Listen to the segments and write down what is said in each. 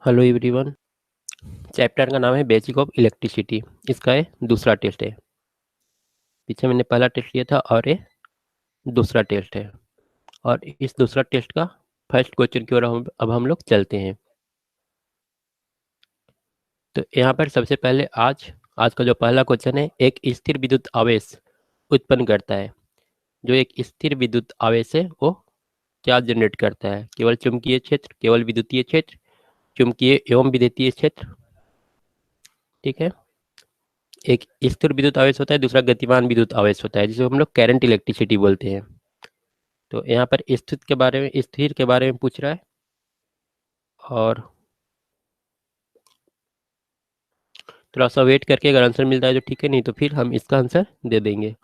Hello everyone. Chapter का नाम है बेसिक ऑफ इलेक्ट्रिसिटी। इसका ये दूसरा टेस्ट है। पीछे मैंने पहला टेस्ट लिया था और ये दूसरा टेस्ट है। और इस दूसरा टेस्ट का फर्स्ट क्वेश्चन की ओर अब हम लोग चलते हैं। तो यहाँ पर सबसे पहले आज आज का जो पहला क्वेश्चन है, एक स्थिर विद्युत आवेश उत्पन्न करता है। जो एक स्थिर विद्युत आवेश है वो क्या जनरेट करता है? केवल चुंबकीय क्षेत्र, केवल विद्युतीय क्षेत्र, चुंबकीय एवं विद्युतीय क्षेत्र। ठीक है। एक स्थिर विद्युत आवेश होता है, दूसरा गतिमान विद्युत आवेश होता है, जिसे हम लोग करंट इलेक्ट्रिसिटी बोलते हैं। तो यहाँ पर स्थिर के बारे में पूछ रहा है। और थोड़ा सा वेट करके अगर आंसर मिलता है तो ठीक है, नहीं तो फिर हम इसका आंसर दे देंगे।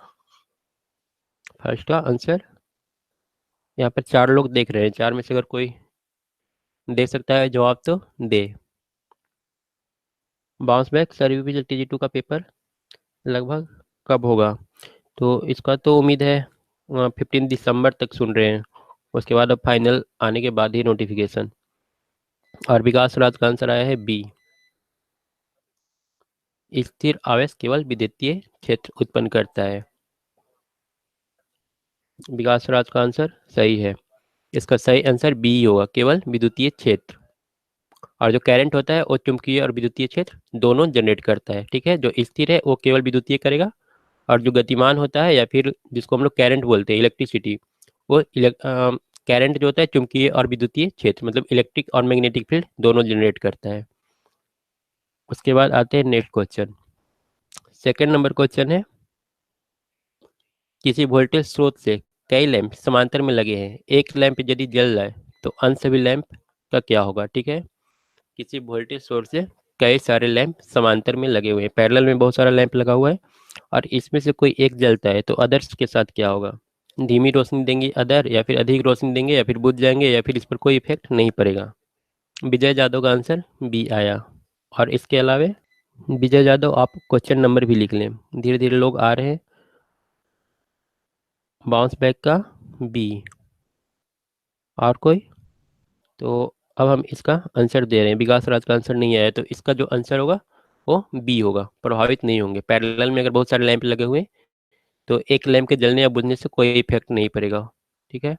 फर्स्ट का आंसर यहाँ पर चार लोग देख रहे हैं, चार में से अगर कोई दे सकता है जवाब तो दे। Bounce back sir UP TG2 का पेपर लगभग कब होगा? तो इसका तो उम्मीद है 15 दिसंबर तक सुन रहे हैं। उसके बाद अब फाइनल आने के बाद ही नोटिफिकेशन। और विकास राज का आंसर आया है बी। स्थिर आवेश केवल विद्युतीय क्षेत्र उत्पन्न करता है। विकास राज का आंसर सही है। इसका सही आंसर बी होगा, केवल विद्युतीय क्षेत्र। और जो करंट होता है वो चुंबकीय और विद्युतीय क्षेत्र दोनों जनरेट करता है। ठीक है। जो स्थिर है वो केवल विद्युतीय करेगा, और जो गतिमान होता है या फिर जिसको हम लोग करंट बोलते हैं, इलेक्ट्रिसिटी, वो करंट जो होता है चुंबकीय और विद्युतीय क्षेत्र मतलब इलेक्ट्रिक और मैग्नेटिक फील्ड दोनों जनरेट करता है। उसके बाद आते हैं next question. Second number question है, किसी वोल्टेज स्रोत से कई लैंप समांतर में लगे हैं, एक लैंप यदि जल जाए तो अन्य सभी लैंप का क्या होगा? ठीक है। किसी वोल्टेज सोर्स से कई सारे लैंप समांतर में लगे हुए हैं, पैरेलल में बहुत सारा लैंप लगा हुआ है, और इसमें से कोई एक जलता है तो अदर्स के साथ क्या होगा? धीमी रोशनी देंगे अदर, या फिर अधिक रोशनी देंगे, या फिर बुझ जाएंगे, या फिर इस पर कोई इफेक्ट नहीं पड़ेगा। विजय जादव का आंसर बी आया। और इसके अलावे विजय यादव आप क्वेश्चन नंबर भी लिख लें, धीरे धीरे लोग आ रहे हैं। बाउंस बैक का बी। और कोई? तो अब हम इसका आंसर दे रहे हैं। विकास राज का आंसर नहीं आया, तो इसका जो आंसर होगा वो बी होगा, प्रभावित नहीं होंगे। पैरेलल में अगर बहुत सारे लैंप लगे हुए हैं तो एक लैंप के जलने या बुझने से कोई इफेक्ट नहीं पड़ेगा। ठीक है।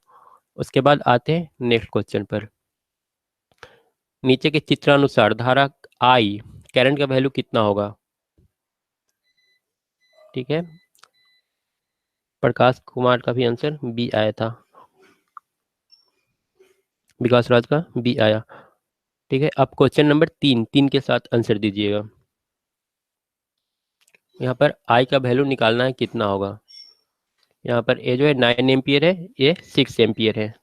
उसके बाद आते हैं नेक्स्ट क्वेश्चन पर। नीचे के चित्रानुसार धारा आई करंट का वैल्यू कितना होगा? ठीक है। प्रकाश कुमार का भी आंसर बी आया था। विकास राज का बी आया। ठीक है। अब क्वेश्चन नंबर तीन तीन के साथ आंसर दीजिएगा। यहाँ पर आई का वैल्यू निकालना है, कितना होगा? यहाँ पर ए जो है 9 एम्पियर है, ये 6 एम्पियर है।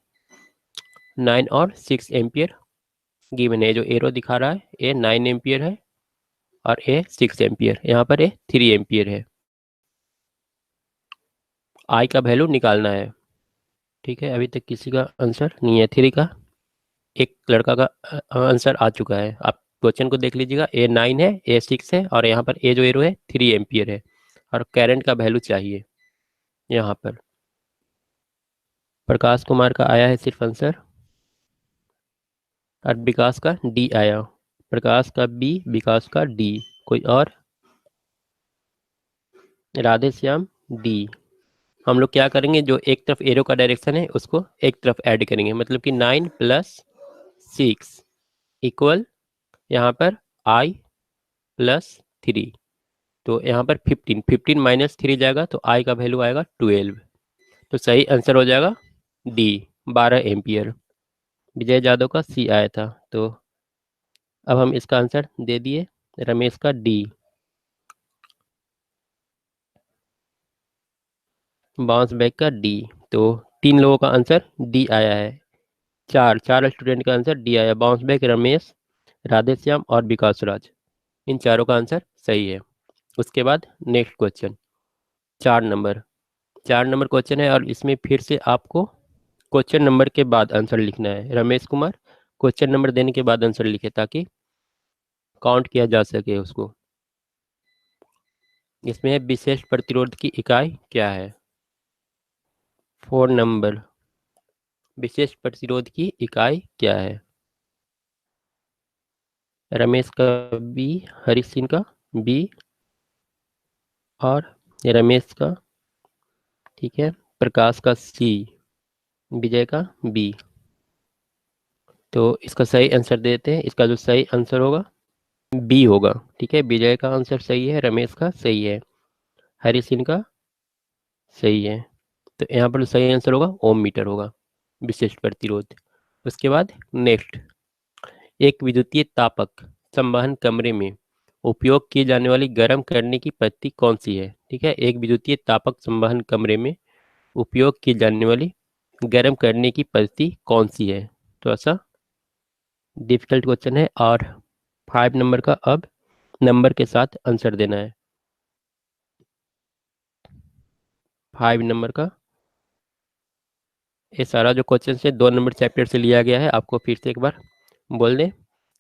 9 और 6 एम्पियर गिवन है। जो एरो दिखा रहा है ये 9 एम्पियर है, और ये 6 एम्पियर। यहाँ पर ये 3 एम्पियर है। आई का वैल्यू निकालना है। ठीक है। अभी तक किसी का आंसर नहीं है थ्री का। एक लड़का का आंसर आ चुका है। आप क्वेश्चन को देख लीजिएगा। A9 है, A6 है, और यहाँ पर ए जो एरो है 3 एम्पियर है, और करंट का वैल्यू चाहिए यहाँ पर। प्रकाश कुमार का आया है सिर्फ आंसर, और विकास का डी आया। प्रकाश का बी, विकास का डी। कोई और? राधे श्याम डी। हम लोग क्या करेंगे, जो एक तरफ एरो का डायरेक्शन है उसको एक तरफ ऐड करेंगे, मतलब कि 9 + 6 इक्वल यहाँ पर I + 3। तो यहाँ पर 15, 15 - 3 जाएगा तो आई का वैल्यू आएगा 12। तो सही आंसर हो जाएगा डी, 12 एम्पियर। विजय यादव का सी आया था। तो अब हम इसका आंसर दे दिए। रमेश का डी। बाउंस बैक का डी। तो तीन लोगों का आंसर डी आया है। चार चार स्टूडेंट का आंसर डी आया। बाउंस बैक, रमेश, राधेश्याम और विकास राज, इन चारों का आंसर सही है। उसके बाद next question, 4 number. 4 number question है, और इसमें फिर से आपको क्वेश्चन नंबर के बाद आंसर लिखना है। रमेश कुमार, क्वेश्चन नंबर देने के बाद आंसर लिखे ताकि काउंट किया जा सके उसको। इसमें है विशेष प्रतिरोध की इकाई क्या है? 4 नंबर, विशेष प्रतिरोध की इकाई क्या है? रमेश का बी, हरी सिंह का बी, और रमेश का, ठीक है, प्रकाश का सी, विजय का बी। तो इसका सही आंसर देते हैं। इसका जो सही आंसर होगा बी होगा। ठीक है, विजय का आंसर सही है, रमेश का सही है, हरी सिंह का सही है। तो यहाँ पर सही आंसर होगा ओम मीटर होगा, विशिष्ट प्रतिरोध। उसके बाद नेक्स्ट, एक विद्युतीय तापक संवहन कमरे में उपयोग की जाने वाली गर्म करने की पद्धति कौन सी है। ठीक है, एक विद्युतीय तापक संवहन कमरे में उपयोग की जाने वाली गर्म करने की पद्धति कौन सी है। थोड़ा सा डिफिकल्ट क्वेश्चन है, और 5 नंबर का अब नंबर के साथ आंसर देना है। 5 नंबर का ये सारा जो क्वेश्चन है 2 नंबर चैप्टर से लिया गया है। आपको फिर से एक बार बोल दें,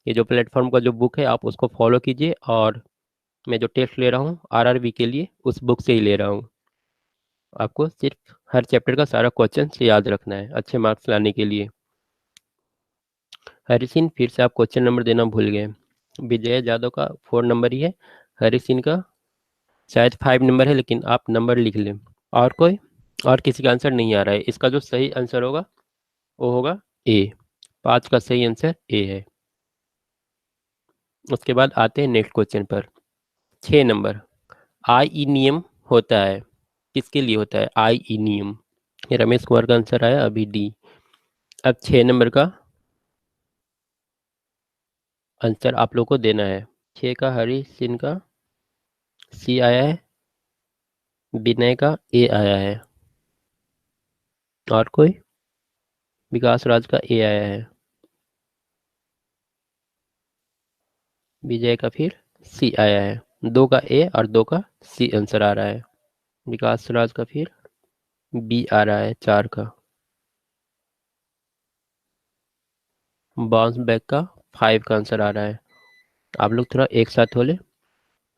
ये जो प्लेटफॉर्म का जो बुक है आप उसको फॉलो कीजिए, और मैं जो टेस्ट ले रहा हूँ आरआरबी के लिए उस बुक से ही ले रहा हूँ। आपको सिर्फ हर चैप्टर का सारा क्वेश्चन याद रखना है अच्छे मार्क्स लाने के लिए। हरी सिंह फिर से आप क्वेश्चन नंबर देना भूल गए। विजय यादव का 4 नंबर ही है, हरी सिंह का शायद 5 नंबर है, लेकिन आप नंबर लिख लें। और कोई, और किसी का आंसर नहीं आ रहा है। इसका जो सही आंसर होगा वो होगा ए। 5 का सही आंसर ए है। उसके बाद आते हैं नेक्स्ट क्वेश्चन पर। 6 नंबर, आई ई नियम होता है, किसके लिए होता है आई ई नियम। ये रमेश कुमार का आंसर आया अभी डी। अब 6 नंबर का आंसर आप लोग को देना है। 6 का हरी सिंह का सी आया है, विनय का ए आया है, और कोई, विकास राज का ए आया है, विजय का फिर सी आया है। 2 का ए और 2 का सी आंसर आ रहा है। विकास राज का फिर बी आ रहा है 4 का। बाउंस बैक का 5 का आंसर आ रहा है। आप लोग थोड़ा एक साथ हो ले।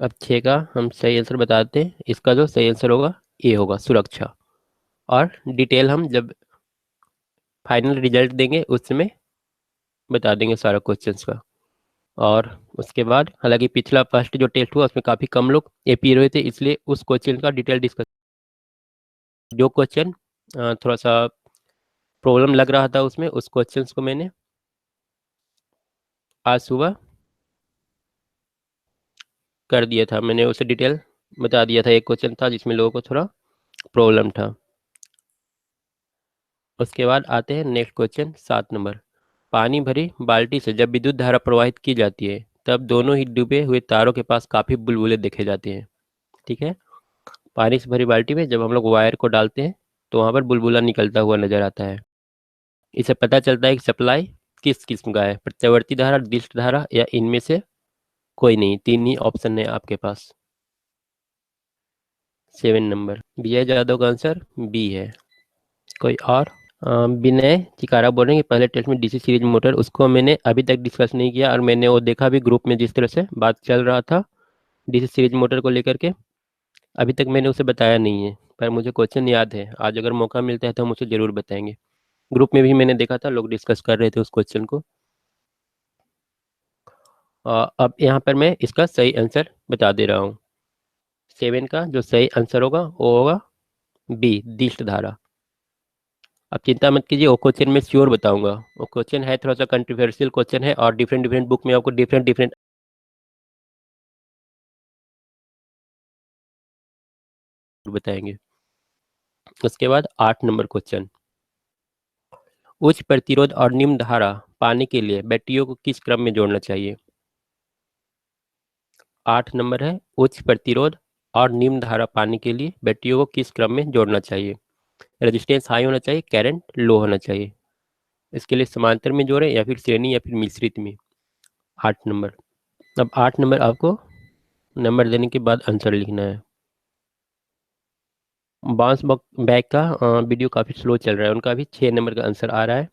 अब 6 का हम सही आंसर बताते हैं। इसका जो सही आंसर होगा ए होगा, सुरक्षा। और डिटेल हम जब फाइनल रिजल्ट देंगे उस समय बता देंगे सारा क्वेश्चंस का। और उसके बाद हालांकि पिछला फर्स्ट जो टेस्ट हुआ उसमें काफ़ी कम लोग एपी रहे थे, इसलिए उस क्वेश्चन का डिटेल डिस्कस, जो क्वेश्चन थोड़ा सा प्रॉब्लम लग रहा था उसमें, उस क्वेश्चंस को मैंने आज सुबह कर दिया था। मैंने उसे डिटेल बता दिया था। एक क्वेश्चन था जिसमें लोगों को थोड़ा प्रॉब्लम था। उसके बाद आते हैं नेक्स्ट क्वेश्चन 7 नंबर, पानी भरी बाल्टी से जब विद्युत धारा प्रवाहित की जाती है तब दोनों ही डूबे हुए तारों के पास काफ़ी बुलबुले देखे जाते हैं। ठीक है, पानी से भरी बाल्टी में जब हम लोग वायर को डालते हैं तो वहाँ पर बुलबुला निकलता हुआ नजर आता है। इससे पता चलता है कि सप्लाई किस किस्म का है, प्रत्यावर्ती धारा, डिस्क धारा, या इनमें से कोई नहीं। 3 ही ऑप्शन है आपके पास। 7 नंबर, विजय यादव का आंसर बी है। कोई और। विनय चिकारा बोल रहे हैं कि पहले टेस्ट में डीसी सीरीज मोटर, उसको मैंने अभी तक डिस्कस नहीं किया, और मैंने वो देखा भी ग्रुप में जिस तरह से बात चल रहा था डीसी सीरीज मोटर को लेकर के, अभी तक मैंने उसे बताया नहीं है। पर मुझे क्वेश्चन याद है, आज अगर मौका मिलता है तो हम उसे ज़रूर बताएंगे। ग्रुप में भी मैंने देखा था लोग डिस्कस कर रहे थे उस क्वेश्चन को। अब यहाँ पर मैं इसका सही आंसर बता दे रहा हूँ। 7 का जो सही आंसर होगा वो होगा बी, दिष्ट धारा। आप चिंता मत कीजिए, वो क्वेश्चन मैं श्योर बताऊंगा। वो क्वेश्चन है थोड़ा सा कंट्रोवर्शियल क्वेश्चन है, और डिफरेंट डिफरेंट बुक में आपको डिफरेंट डिफरेंट बताएंगे। उसके बाद 8 नंबर क्वेश्चन, उच्च प्रतिरोध और निम्न धारा पाने के लिए बैटरियों को किस क्रम में जोड़ना चाहिए। 8 नंबर है, उच्च प्रतिरोध और निम्न धारा पाने के लिए बैटरियों को किस क्रम में जोड़ना चाहिए। रेजिस्टेंस हाई होना चाहिए, करंट लो होना चाहिए। इसके लिए समांतर में जोड़ें या फिर श्रेणी या फिर मिश्रित में। 8 नंबर। अब 8 नंबर आपको नंबर देने के बाद आंसर लिखना है। बाउंस बैक का वीडियो काफ़ी स्लो चल रहा है, उनका भी 6 नंबर का आंसर आ रहा है।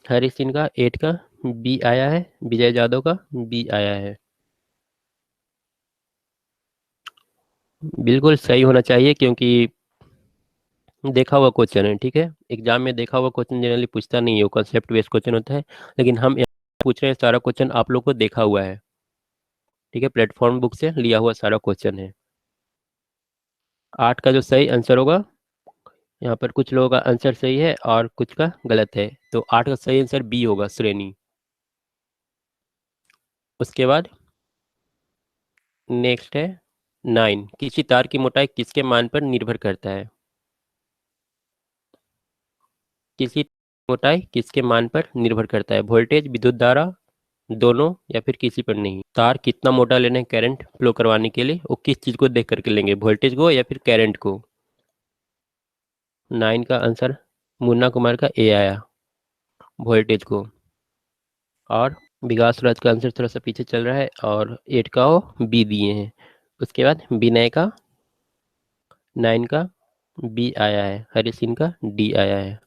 हरी सिंह का 8 का बी आया है, विजय यादव का बी आया है। बिल्कुल सही होना चाहिए, क्योंकि देखा हुआ क्वेश्चन है। ठीक है, एग्जाम में देखा हुआ क्वेश्चन जनरली पूछता नहीं है, वो कंसेप्ट बेस्ड क्वेश्चन होता है। लेकिन हम पूछ रहे हैं, सारा क्वेश्चन आप लोग को देखा हुआ है, ठीक है, प्लेटफॉर्म बुक से लिया हुआ सारा क्वेश्चन है। 8 का जो सही आंसर होगा, यहाँ पर कुछ लोगों का आंसर सही है और कुछ का गलत है, तो 8 का सही आंसर बी होगा, श्रेणी। उसके बाद नेक्स्ट है 9, किसी तार की मोटाई किसके मान पर निर्भर करता है? किसी मोटाई किसके मान पर निर्भर करता है? वोल्टेज, विद्युत धारा, दोनों, या फिर किसी पर नहीं? तार कितना मोटा लेना है करंट फ्लो करवाने के लिए, वो किस चीज को देख करके लेंगे, वोल्टेज को या फिर करंट को? 9 का आंसर मुन्ना कुमार का ए आया, वोल्टेज को। और विकास राज का आंसर थोड़ा सा पीछे चल रहा है, और 8 का वो बी दिए हैं। उसके बाद विनय का 9 का बी आया है, हरी सिंह का डी आया है।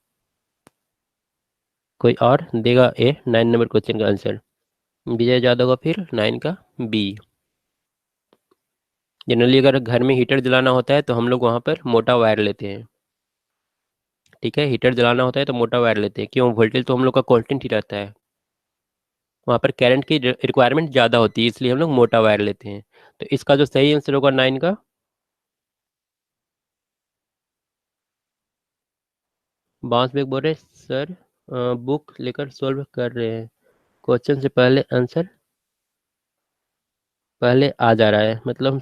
कोई और देगा ए 9 नंबर क्वेश्चन का आंसर? विजय यादव का फिर 9 का बी। जनरली अगर घर में हीटर जलाना होता है तो हम लोग वहाँ पर मोटा वायर लेते हैं, ठीक है, हीटर जलाना होता है तो मोटा वायर लेते हैं, क्यों? वोल्टेज तो हम लोग का कांस्टेंट ही रहता है, वहाँ पर करंट की रिक्वायरमेंट ज़्यादा होती है, इसलिए हम लोग मोटा वायर लेते हैं। तो इसका जो सही आंसर होगा 9 का, बांस बेग बोल रहे सर, बुक लेकर सॉल्व कर रहे हैं, क्वेश्चन से पहले आंसर पहले आ जा रहा है, मतलब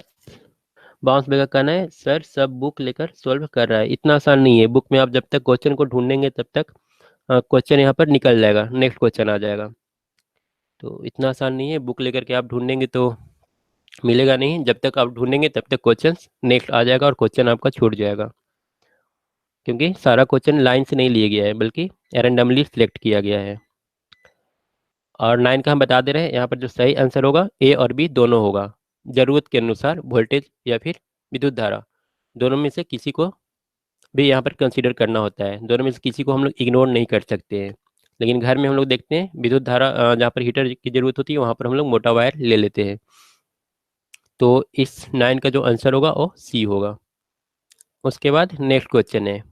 बाउंस बैक का कहना है सर सब बुक लेकर सॉल्व कर रहा है, इतना आसान नहीं है, बुक में आप जब तक क्वेश्चन को ढूंढेंगे तब तक क्वेश्चन यहाँ पर निकल जाएगा, नेक्स्ट क्वेश्चन आ जाएगा। तो इतना आसान नहीं है, बुक लेकर के आप ढूंढेंगे तो मिलेगा नहीं, जब तक आप ढूंढेंगे तब तक क्वेश्चन नेक्स्ट आ जाएगा और क्वेश्चन आपका छूट जाएगा, क्योंकि सारा क्वेश्चन लाइन से नहीं लिया गया है बल्कि रैंडमली सिलेक्ट किया गया है। और 9 का हम बता दे रहे हैं, यहाँ पर जो सही आंसर होगा ए और बी दोनों होगा, जरूरत के अनुसार वोल्टेज या फिर विद्युत धारा, दोनों में से किसी को भी यहाँ पर कंसीडर करना होता है, दोनों में से किसी को हम लोग इग्नोर नहीं कर सकते हैं। लेकिन घर में हम लोग देखते हैं विद्युत धारा जहाँ पर हीटर की जरूरत होती है वहाँ पर हम लोग मोटा वायर ले लेते हैं। तो इस 9 का जो आंसर होगा वो सी होगा। उसके बाद नेक्स्ट क्वेश्चन है,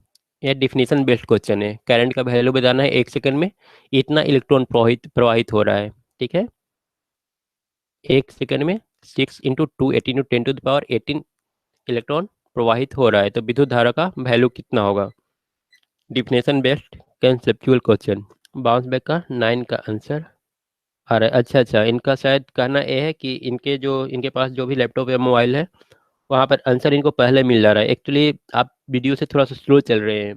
यह डिफिनीशन बेस्ड क्वेश्चन है, करंट का वैल्यू बताना है 1 सेकंड में इतना इलेक्ट्रॉन प्रवाहित प्रवाहित हो रहा है, ठीक है, 1 सेकंड में 6 × 2 18 × 10⁻18 इलेक्ट्रॉन प्रवाहित हो रहा है, तो विद्युत धारा का वैल्यू कितना होगा? Definition based conceptual question. Bounce back का 9 का आंसर आ रहा है। अच्छा अच्छा, इनका शायद कहना यह है कि इनके पास जो भी लैपटॉप या मोबाइल है वहाँ पर आंसर इनको पहले मिल जा रहा है। एक्चुअली आप वीडियो से थोड़ा सा स्लो चल रहे हैं,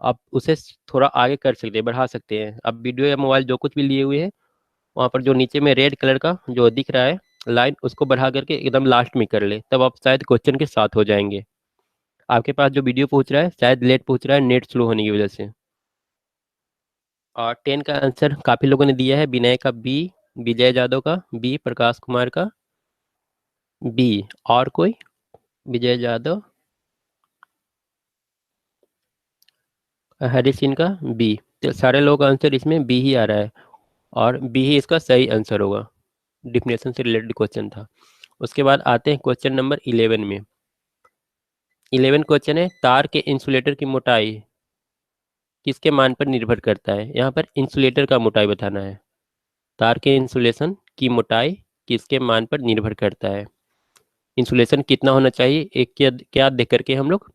आप उसे थोड़ा आगे कर सकते हैं, बढ़ा सकते हैं। आप वीडियो या मोबाइल जो कुछ भी लिए हुए हैं वहाँ पर जो नीचे में रेड कलर का जो दिख रहा है लाइन, उसको बढ़ा करके एकदम लास्ट में कर ले, तब आप शायद क्वेश्चन के साथ हो जाएंगे। आपके पास जो वीडियो पहुँच रहा है शायद लेट पहुँच रहा है, नेट स्लो होने की वजह से। और 10 का आंसर काफी लोगों ने दिया है, विनय का बी, विजय यादव का बी, प्रकाश कुमार का बी, और कोई? विजय यादव, हरी सिंह का बी, तो सारे लोगों का आंसर इसमें बी ही आ रहा है, और बी ही इसका सही आंसर होगा, डिफिनेशन से रिलेटेड क्वेश्चन था। उसके बाद आते हैं क्वेश्चन नंबर 11 में। 11 क्वेश्चन है, तार के इंसुलेटर की मोटाई किसके मान पर निर्भर करता है? यहाँ पर इंसुलेटर का मोटाई बताना है, तार के इंसुलेशन की मोटाई किसके मान पर निर्भर करता है? इंसुलेशन कितना होना चाहिए, एक क्या क्या देख करके हम लोग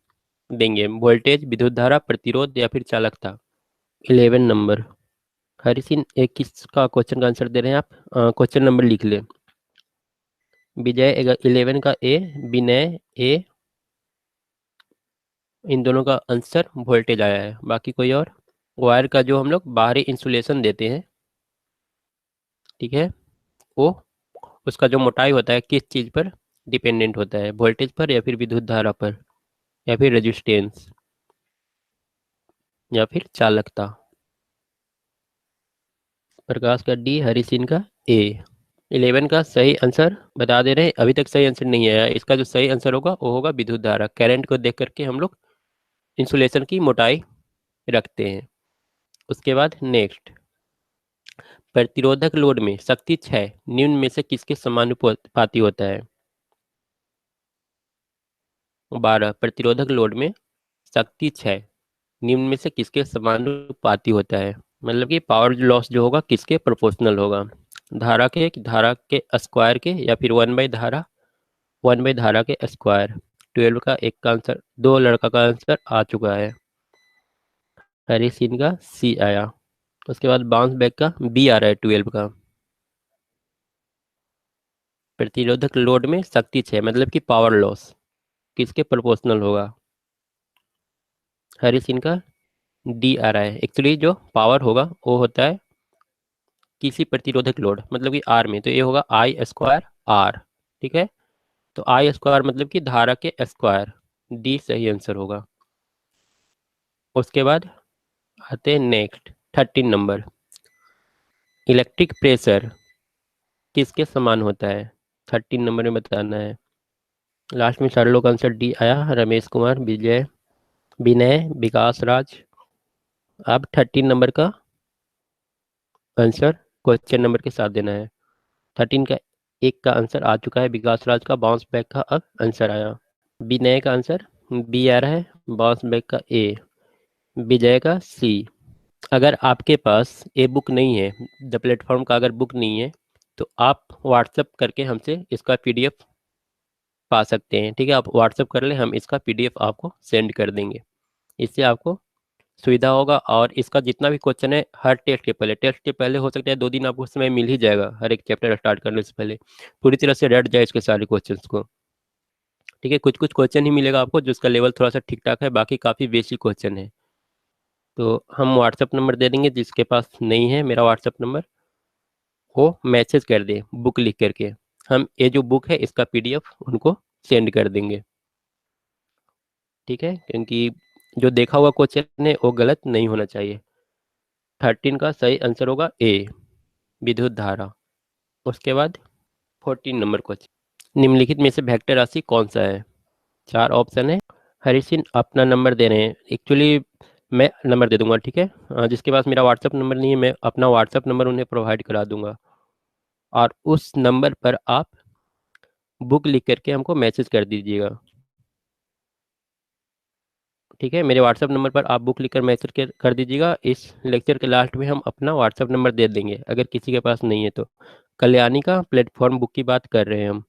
देंगे, वोल्टेज, विद्युत धारा, प्रतिरोध, या फिर चालकता? 11 नंबर, हरी सिंह एक किसका क्वेश्चन का आंसर दे रहे हैं आप? क्वेश्चन नंबर लिख ले। विजय 11 का ए, विनय ए, इन दोनों का आंसर वोल्टेज आया है। बाकी कोई और? वायर का जो हम लोग बाहरी इंसुलेशन देते हैं, ठीक है, वो उसका जो मोटाई होता है किस चीज़ पर डिपेंडेंट होता है, वोल्टेज पर या फिर विद्युत धारा पर या फिर रेजिस्टेंस या फिर चालकता? प्रकाश का डी, हरी सिंह का ए। 11 का सही आंसर बता दे रहे हैं, अभी तक सही आंसर नहीं आया, इसका जो सही आंसर होगा वो होगा विद्युत धारा, करंट को देख करके हम लोग इंसुलेशन की मोटाई रखते हैं। उसके बाद नेक्स्ट, प्रतिरोधक लोड में शक्ति क्षय निम्न में से किसके समानुपाती होता है? 12, प्रतिरोधक लोड में शक्ति क्षय निम्न में से किसके समानुपाती होता है? मतलब कि पावर लॉस जो होगा किसके प्रोपोर्शनल होगा, धारा के स्क्वायर के, या फिर 1/धारा के स्क्वायर। 12 का एक का आंसर, दो लड़का का आंसर आ चुका है। हरी सीन का सी आया। उसके बाद बाउंस बैक का बी आ रहा है 12 का। प्रतिरोधक लोड में शक्ति क्षय मतलब कि पावर लॉस किसके प्रोपोर्शनल होगा। हरी सिंह का डी आ रहा है। एक्चुअली जो पावर होगा वो होता है किसी प्रतिरोधक लोड मतलब कि आर में, तो ये होगा आई स्क्वायर आर। ठीक है, तो आई स्क्वायर मतलब कि धारा के स्क्वायर। डी सही आंसर होगा। उसके बाद आते हैं नेक्स्ट 13 नंबर। इलेक्ट्रिक प्रेशर किसके समान होता है, 13 नंबर में बताना है। लास्ट में चार लोग आंसर डी आया, रमेश कुमार, विजय, विनय, विकास राज। अब 13 नंबर का आंसर क्वेश्चन नंबर के साथ देना है। 13 का एक का आंसर आ चुका है, विकास राज का बाउंस बैक का अब आंसर आया। विनय का आंसर बी आ रहा है, बाउंस बैक का ए, विजय का सी। अगर आपके पास ए बुक नहीं है, द प्लेटफॉर्म का अगर बुक नहीं है, तो आप व्हाट्सअप करके हमसे इसका पीडीएफ पा सकते हैं। ठीक है, आप व्हाट्सअप कर ले, हम इसका पीडीएफ आपको सेंड कर देंगे। इससे आपको सुविधा होगा। और इसका जितना भी क्वेश्चन है, हर टेस्ट के पहले हो सकता है 2 दिन आपको समय मिल ही जाएगा, हर एक चैप्टर स्टार्ट करने से पहले पूरी तरह से रट जाए इसके सारे क्वेश्चंस को। ठीक है, कुछ कुछ क्वेश्चन ही मिलेगा आपको जिसका लेवल थोड़ा सा ठीक ठाक है, बाकी काफ़ी बेसिक क्वेश्चन है। तो हम व्हाट्सअप नंबर दे देंगे, जिसके पास नहीं है मेरा व्हाट्सअप नंबर, वो मैसेज कर दे बुक लिख करके, हम ये जो बुक है इसका पीडीएफ उनको सेंड कर देंगे। ठीक है, क्योंकि जो देखा हुआ क्वेश्चन है वो गलत नहीं होना चाहिए। 13 का सही आंसर होगा ए, विद्युत धारा। उसके बाद 14 नंबर क्वेश्चन, निम्नलिखित में से वेक्टर राशि कौन सा है। चार ऑप्शन है। हरी सिंह अपना नंबर दे रहे हैं, एक्चुअली मैं नंबर दे दूंगा। ठीक है, जिसके पास मेरा व्हाट्सअप नंबर नहीं है, मैं अपना व्हाट्सअप नंबर उन्हें प्रोवाइड करा दूंगा, और उस नंबर पर आप बुक लिख करके हमको मैसेज कर दीजिएगा। ठीक है, मेरे व्हाट्सअप नंबर पर आप बुक लिखकर मैसेज कर दीजिएगा। इस लेक्चर के लास्ट में हम अपना व्हाट्सअप नंबर दे देंगे, अगर किसी के पास नहीं है तो। कल्याणी का प्लेटफॉर्म बुक की बात कर रहे हैं हम,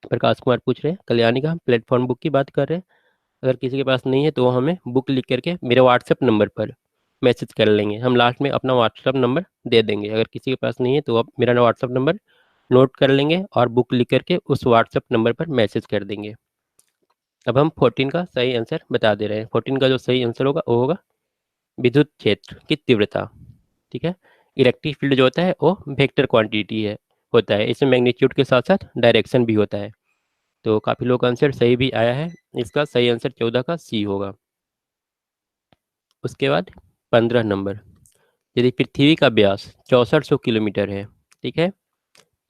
प्रकाश कुमार पूछ रहे हैं कल्याणी का प्लेटफॉर्म बुक की बात कर रहे हैं। अगर किसी के पास नहीं है तो वो हमें बुक लिख करके मेरे व्हाट्सएप नंबर पर मैसेज कर लेंगे, हम लास्ट में अपना व्हाट्सएप नंबर दे देंगे। अगर किसी के पास नहीं है तो आप मेरा व्हाट्सएप नंबर नोट कर लेंगे और बुक लिख करके उस व्हाट्सएप नंबर पर मैसेज कर देंगे। अब हम 14 का सही आंसर बता दे रहे हैं। 14 का जो सही आंसर होगा वो होगा विद्युत क्षेत्र की तीव्रता। ठीक है, इलेक्ट्रिक फील्ड जो होता है वो वेक्टर क्वांटिटी है, होता है, इसमें मैग्नीट्यूड के साथ साथ डायरेक्शन भी होता है। तो काफ़ी लोग का आंसर सही भी आया है, इसका सही आंसर 14 का सी होगा। उसके बाद 15 नंबर, यदि पृथ्वी का व्यास 6400 किलोमीटर है, ठीक है,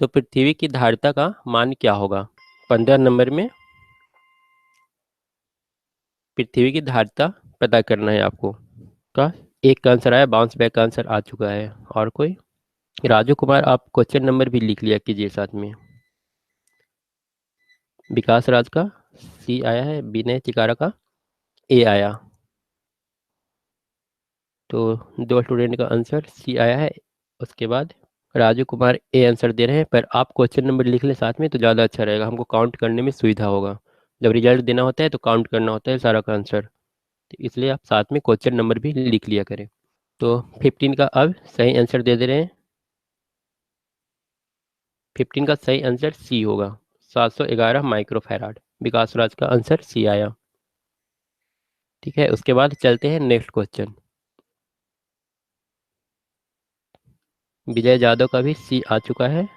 तो पृथ्वी की धारिता का मान क्या होगा। 15 नंबर में पृथ्वी की धारिता पता करना है आपको। का एक का आंसर आया, बाउंस बैक का आंसर आ चुका है। और कोई, राजू कुमार आप क्वेश्चन नंबर भी लिख लिया कीजिए साथ में। विकास राज का सी आया है, विनय चिकारा का ए आया। तो दो स्टूडेंट का आंसर सी आया है। उसके बाद राजू कुमार ए आंसर दे रहे हैं, पर आप क्वेश्चन नंबर लिख लें साथ में तो ज़्यादा अच्छा रहेगा, हमको काउंट करने में सुविधा होगा। जब रिजल्ट देना होता है तो काउंट करना होता है सारा का आंसर, तो इसलिए आप साथ में क्वेश्चन नंबर भी लिख लिया करें। तो 15 का अब सही आंसर दे दे रहे हैं। 15 का सही आंसर सी होगा, 711 माइक्रोफैराड। विकास राज का आंसर सी आया। ठीक है, उसके बाद चलते हैं नेक्स्ट क्वेश्चन। विजय जादव का भी सी आ चुका है,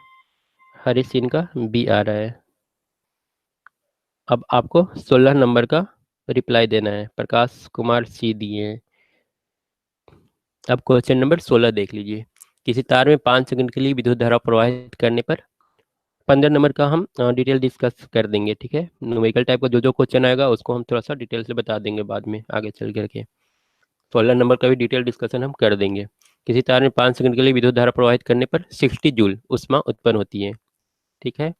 हरी सिंह का बी आ रहा है। अब आपको 16 नंबर का रिप्लाई देना है, प्रकाश कुमार सी दिए हैं। अब क्वेश्चन नंबर 16 देख लीजिए। किसी तार में 5 सेकंड के लिए विद्युत धारा प्रवाहित करने पर, 15 नंबर का हम डिटेल डिस्कस कर देंगे। ठीक है, न्यूमेरिकल टाइप का जो जो क्वेश्चन आएगा उसको हम थोड़ा सा डिटेल से बता देंगे बाद में आगे चल करके। 16 नंबर का भी डिटेल डिस्कशन हम कर देंगे। किसी तार में 5 सेकंड के लिए विद्युत धारा प्रवाहित करने पर 60 जूल ऊष्मा उत्पन्न होती है। ठीक है,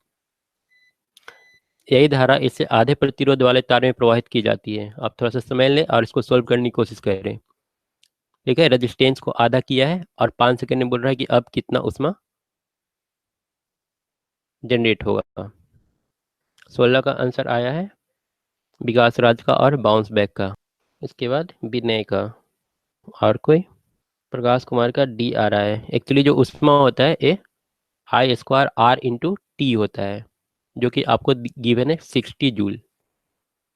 यही धारा इससे आधे प्रतिरोध वाले तार में प्रवाहित की जाती है। आप थोड़ा सा समय लें और इसको सोल्व करने की कोशिश करें। ठीक है, रेजिस्टेंस को आधा किया है और 5 सेकंड में बोल रहा है कि अब कितना उष्मा जनरेट होगा। 16 का आंसर आया है विकास राज का और बाउंस बैक का। इसके बाद विनय का। और कोई? प्रकाश कुमार का डी आ रहा है। एक्चुअली जो उष्मा होता है ए आई स्क्वायर आर इंटू टी होता है, जो कि आपको गिवन है 60 जूल।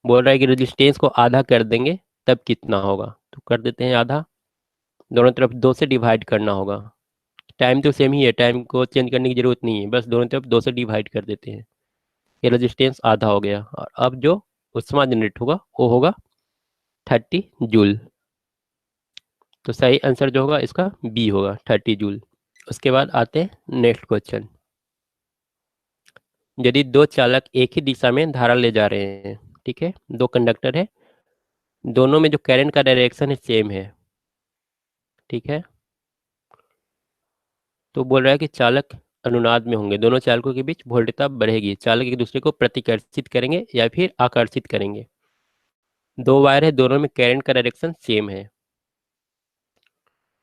बोल रहा है कि रेजिस्टेंस को आधा कर देंगे तब कितना होगा, तो कर देते हैं आधा। दोनों तरफ 2 से डिवाइड करना होगा। टाइम तो सेम ही है, टाइम को चेंज करने की जरूरत नहीं है, बस दोनों तरफ 2 से डिवाइड कर देते हैं। ये रेजिस्टेंस आधा हो गया और अब जो उष्मा जनरेट होगा वो होगा 30 जूल। तो सही आंसर जो होगा इसका बी होगा, 30 जूल। उसके बाद आते हैं नेक्स्ट क्वेश्चन। यदि दो चालक एक ही दिशा में धारा ले जा रहे हैं, ठीक है, दो कंडक्टर है, दोनों में जो करंट का डायरेक्शन है सेम है, ठीक है, तो बोल रहा है कि चालक अनुनाद में होंगे, दोनों चालकों के बीच वोल्टेज बढ़ेगी, चालक एक दूसरे को प्रतिकर्षित करेंगे या फिर आकर्षित करेंगे। दो वायर है, दोनों में करंट का डायरेक्शन सेम है,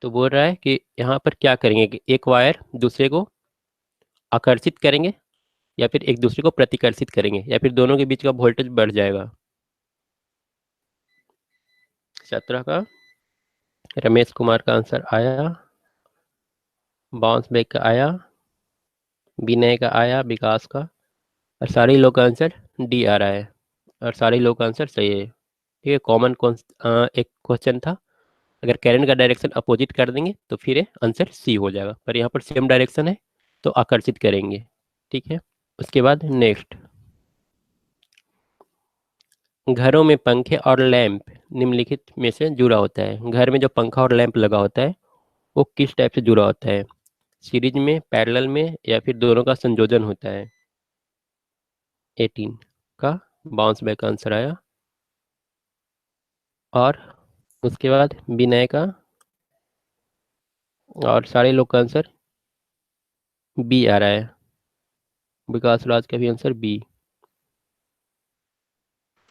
तो बोल रहा है कि यहाँ पर क्या करेंगे कि एक वायर दूसरे को आकर्षित करेंगे या फिर एक दूसरे को प्रतिकर्षित करेंगे या फिर दोनों के बीच का वोल्टेज बढ़ जाएगा। 17 का रमेश कुमार का आंसर आया, बाउंस बैक का आया, विनय का आया, विकास का, और सारे लोग का आंसर डी आ रहा है और सारे लोग का आंसर सही है। ठीक है, कॉमन एक क्वेश्चन था, अगर करंट का डायरेक्शन अपोजिट कर देंगे तो फिर आंसर सी हो जाएगा, पर यहाँ पर सेम डायरेक्शन है तो आकर्षित करेंगे। ठीक है, उसके बाद नेक्स्ट, घरों में पंखे और लैंप निम्नलिखित में से जुड़ा होता है। घर में जो पंखा और लैंप लगा होता है वो किस टाइप से जुड़ा होता है, सीरीज में, पैरेलल में, या फिर दोनों का संयोजन होता है। 18 का बाउंस बैक आंसर आया और उसके बाद विनय का और सारे लोग का आंसर बी आ रहा है, विकास राज का भी आंसर बी,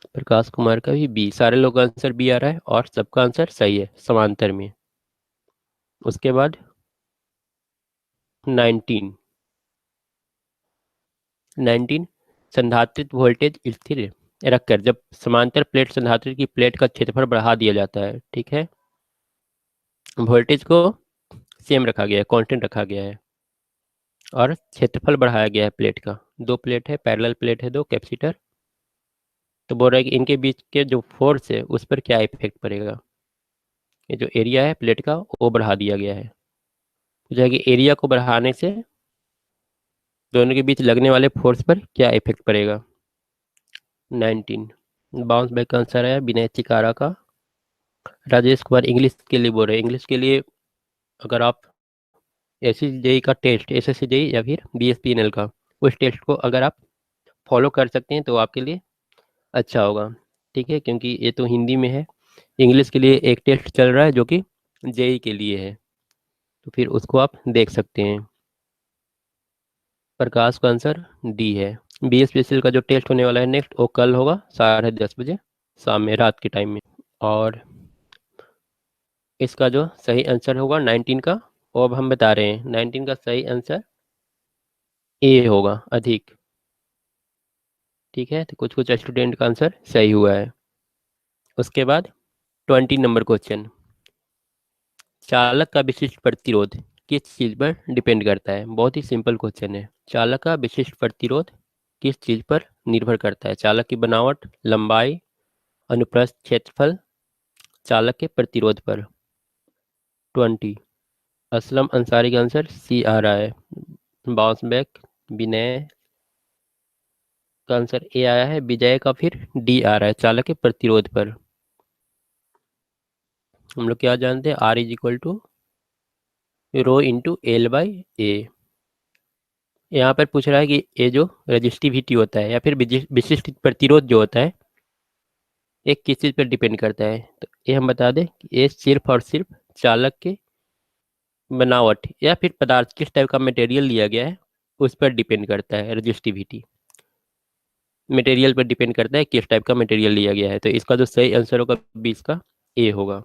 प्रकाश कुमार का भी बी, सारे लोग का आंसर बी आ रहा है और सबका आंसर सही है समांतर में। उसके बाद 19, 19 संधारित्र वोल्टेज स्थिर रखकर जब समांतर प्लेट संधारित्र की प्लेट का क्षेत्रफल बढ़ा दिया जाता है, ठीक है, वोल्टेज को सेम रखा गया है, कांस्टेंट रखा गया है और क्षेत्रफल बढ़ाया गया है प्लेट का। दो प्लेट है, पैरेलल प्लेट है, दो कैपेसिटर, तो बोल रहा है कि इनके बीच के जो फोर्स है उस पर क्या इफेक्ट पड़ेगा। ये जो एरिया है प्लेट का वो बढ़ा दिया गया है, जो है कि एरिया को बढ़ाने से दोनों के बीच लगने वाले फोर्स पर क्या इफेक्ट पड़ेगा। 19 बाउंस बैक का आंसर है विनय चिकारा का। राजेश कुमार इंग्लिश के लिए बोल रहे हैं, इंग्लिश के लिए अगर आप एसएससी का टेस्ट, एसएससी जेई या फिर बीएसपीएनएल का, उस टेस्ट को अगर आप फॉलो कर सकते हैं तो आपके लिए अच्छा होगा। ठीक है, क्योंकि ये तो हिंदी में है, इंग्लिश के लिए एक टेस्ट चल रहा है जो कि जेई के लिए है, तो फिर उसको आप देख सकते हैं। प्रकाश का आंसर डी है। बीएसपीएसएल का जो टेस्ट होने वाला है नेक्स्ट वो कल होगा 10:30 बजे शाम में, रात के टाइम में। और इसका जो सही आंसर होगा 19 का, वो अब हम बता रहे हैं, 19 का सही आंसर ए होगा, अधिक। ठीक है, तो कुछ कुछ स्टूडेंट का आंसर सही हुआ है। उसके बाद 20 नंबर क्वेश्चन, चालक का विशिष्ट प्रतिरोध किस चीज पर डिपेंड करता है। बहुत ही सिंपल क्वेश्चन है, चालक का विशिष्ट प्रतिरोध किस चीज पर निर्भर करता है। चालक की बनावट, लंबाई, अनुप्रस्थ क्षेत्रफल, चालक के प्रतिरोध पर। 20 असलम अंसारी का आंसर सी आ रहा है, बाउंस बैक। विनय का आंसर ए आया है, विजय का फिर डी आ रहा है, चालक के प्रतिरोध पर। हम लोग क्या जानते हैं, R is equal to rho into L by A. यहाँ पर पूछ रहा है कि ये जो रजिस्टिविटी होता है या फिर विशिष्ट प्रतिरोध जो होता है ये किस चीज़ पर डिपेंड करता है, तो ये हम बता दें कि ये सिर्फ और सिर्फ चालक के बनावट या फिर पदार्थ किस टाइप का मटेरियल लिया गया है उस पर डिपेंड करता है। रजिस्टिविटी मटेरियल पर डिपेंड करता है किस टाइप का मटेरियल लिया गया है, तो इसका जो सही आंसर होगा 20 का ए होगा।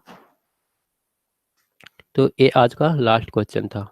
तो ये आज का लास्ट क्वेश्चन था।